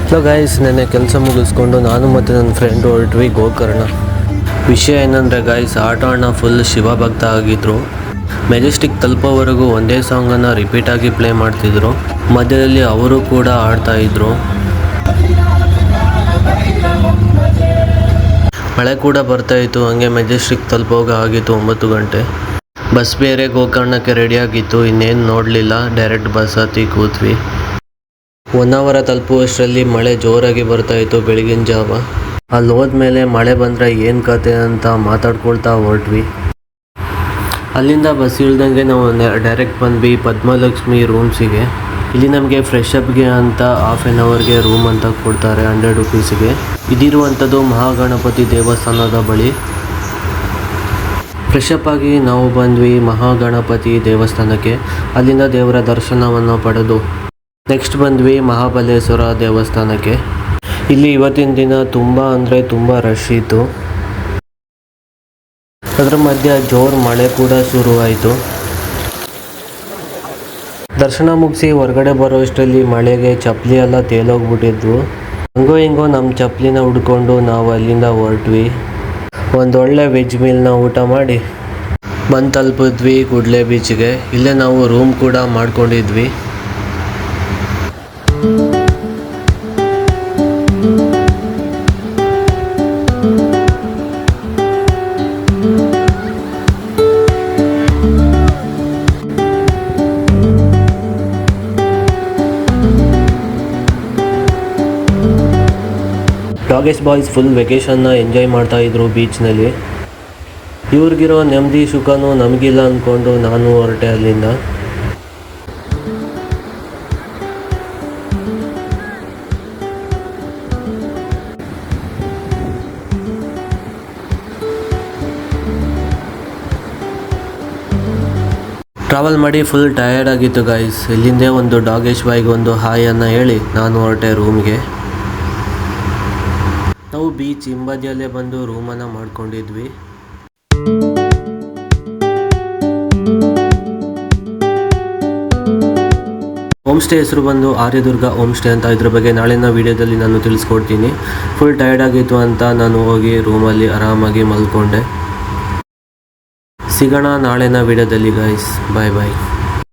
Hello guys, ನೆನ್ನೆ ಕೆಲಸ ಮುಗಿಸ್ಕೊಂಡು ನಾನು ಮತ್ತು ನನ್ನ ಫ್ರೆಂಡ್ ಹೊರಟ್ವಿ ಗೋಕರ್ಣ. ವಿಷಯ ಏನಂದರೆ ಗೈಸ್, ಆಟೋ ಅಣ್ಣ ಫುಲ್ ಶಿವಭಕ್ತ ಆಗಿದ್ದರು. ಮೆಜೆಸ್ಟಿಕ್ ತಲುಪೋವರೆಗೂ ಒಂದೇ ಸಾಂಗನ್ನು ರಿಪೀಟಾಗಿ ಪ್ಲೇ ಮಾಡ್ತಿದ್ರು. ಮಧ್ಯದಲ್ಲಿ ಅವರು ಕೂಡ ಆಡ್ತಾಯಿದ್ರು. ಮಳೆ ಕೂಡ ಬರ್ತಾಯಿತ್ತು. ಹಂಗೆ ಮೆಜೆಸ್ಟಿಕ್ ತಲುಪೋಗ ಆಗಿತ್ತು 9 ಗಂಟೆ. ಬಸ್ ಬೇರೆ ಗೋಕರ್ಣಕ್ಕೆ ರೆಡಿಯಾಗಿತ್ತು. ಇನ್ನೇನು ನೋಡಲಿಲ್ಲ, ಡೈರೆಕ್ಟ್ ಬಸ್ ಹತ್ತಿ ಕೂತ್ವಿ. 1 ಅವರ್ ತಲುಪುವಷ್ಟರಲ್ಲಿ ಮಳೆ ಜೋರಾಗಿ ಬರ್ತಾಯಿತ್ತು ಬೆಳಗಿನ ಜಾವ. ಅಲ್ಲಿ ಹೋದ್ಮೇಲೆ ಮಳೆ ಬಂದರೆ ಏನು ಕತೆ ಅಂತ ಮಾತಾಡ್ಕೊಳ್ತಾ ಹೊರಟ್ವಿ. ಅಲ್ಲಿಂದ ಬಸ್ ಇಳ್ದಂಗೆ ನಾವು ಡೈರೆಕ್ಟ್ ಬಂದ್ವಿ ಪದ್ಮಲಕ್ಷ್ಮಿ ರೂಮ್ಸಿಗೆ. ಇಲ್ಲಿ ನಮಗೆ ಫ್ರೆಶ್ ಅಪ್ಗೆ ಅಂತ ಹಾಫ್ ಆನ್ ಅವರ್ಗೆ ರೂಮ್ ಅಂತ ಕೊಡ್ತಾರೆ 100 ರೂಪೀಸಿಗೆ. ಇದಿರುವಂಥದ್ದು ಮಹಾಗಣಪತಿ ದೇವಸ್ಥಾನದ ಬಳಿ. ಫ್ರೆಶ್ ಅಪ್ ಆಗಿ ನಾವು ಬಂದ್ವಿ ಮಹಾಗಣಪತಿ ದೇವಸ್ಥಾನಕ್ಕೆ. ಅಲ್ಲಿಂದ ದೇವರ ದರ್ಶನವನ್ನು ಪಡೆದು ನೆಕ್ಸ್ಟ್ ಬಂದ್ವಿ ಮಹಾಬಲೇಶ್ವರ ದೇವಸ್ಥಾನಕ್ಕೆ. ಇಲ್ಲಿ ಇವತ್ತಿನ ದಿನ ತುಂಬ ರಶ್ ಇತ್ತು. ಅದರ ಮಧ್ಯೆ ಜೋರು ಮಳೆ ಕೂಡ ಶುರುವಾಯಿತು. ದರ್ಶನ ಮುಗಿಸಿ ಹೊರಗಡೆ ಬರೋ ಅಷ್ಟರಲ್ಲಿ ಮಳೆಗೆ ಚಪ್ಪಲಿ ಎಲ್ಲ ತೇಲೋಗ್ಬಿಟ್ಟಿದ್ವು. ಹಂಗೋ ಹಿಂಗೋ ನಮ್ಮ ಚಪ್ಪಲಿನ ಹುಡ್ಕೊಂಡು ನಾವು ಅಲ್ಲಿಂದ ಹೊರಟ್ವಿ. ಒಂದೊಳ್ಳೆ ವೆಜ್ ಮೀಲ್ನ ಊಟ ಮಾಡಿ ಬಂದು ತಲುಪಿದ್ವಿ ಗುಡ್ಲೆ ಬೀಚ್ಗೆ. ಇಲ್ಲೇ ನಾವು ರೂಮ್ ಕೂಡ ಮಾಡ್ಕೊಂಡಿದ್ವಿ. ಡಾಗೆಸ್ ಬಾಯ್ಸ್ ಫುಲ್ ವೆಕೇಷನ್ನ ಎಂಜಾಯ್ ಮಾಡ್ತಾಯಿದ್ರು ಬೀಚ್ನಲ್ಲಿ. ಇವ್ರಿಗಿರೋ ನೆಮ್ಮದಿ ಸುಖನೂ ನಮಗಿಲ್ಲ ಅಂದ್ಕೊಂಡು ನಾನು ಹೊರಟೆ ಅಲ್ಲಿಂದ. ಟ್ರಾವೆಲ್ ಮಾಡಿ ಫುಲ್ ಟಯರ್ಡ್ ಆಗಿತ್ತು ಗೈಸ್. ಇಲ್ಲಿಂದೇ ಒಂದು ಡಾಗೇಶ್ ಬಾಯ್ಗೆ ಒಂದು ಹಾಯನ್ನು ಹೇಳಿ ನಾನು ಹೊರಟೆ ರೂಮ್ಗೆ. ನಾವು ಬೀಚ್ ಹಿಂಬದಿಯಲ್ಲೇ ಬಂದು ರೂಮನ್ನು ಮಾಡ್ಕೊಂಡಿದ್ವಿ. ಹೋಮ್ ಸ್ಟೇ ಹೆಸರು ಬಂದು ಆರ್ಯದುರ್ಗ ಹೋಮ್ ಸ್ಟೇ ಅಂತ. ಇದ್ರ ಬಗ್ಗೆ ನಾಳಿನ ವೀಡಿಯೋದಲ್ಲಿ ನಾನು ತಿಳಿಸ್ಕೊಡ್ತೀನಿ. ಫುಲ್ ಟಯರ್ಡ್ ಆಗಿತ್ತು ಅಂತ ನಾನು ಹೋಗಿ ರೂಮಲ್ಲಿ ಆರಾಮಾಗಿ ಮಲ್ಕೊಂಡೆ. ಸಿಗೋಣ ನಾಳಿನ ವೀಡಿಯೋದಲ್ಲಿ ಗೈಸ್. ಬಾಯ್ ಬಾಯ್.